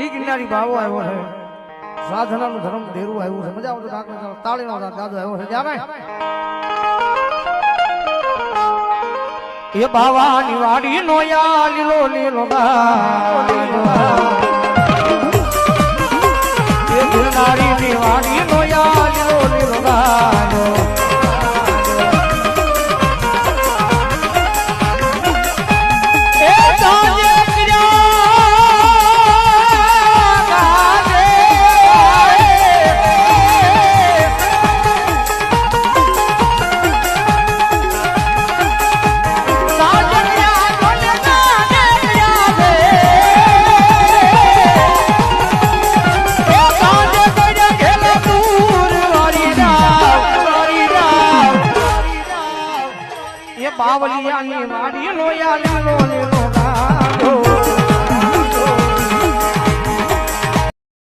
ઈ કિનારી બાવો આવ્યો છે, સાધનાનું ધર્મ ધેરું આવ્યું છે, મજા આવતો ડાકનો તાળીનો દાદો આવ્યો છે. જાવે એ બાવાની વાડી નો યા લીલો લીલો એ ગિરનારી ની વાડી નો યા લીલો લીલો બાવલિયાની વાડી નો યા લીલો લીલો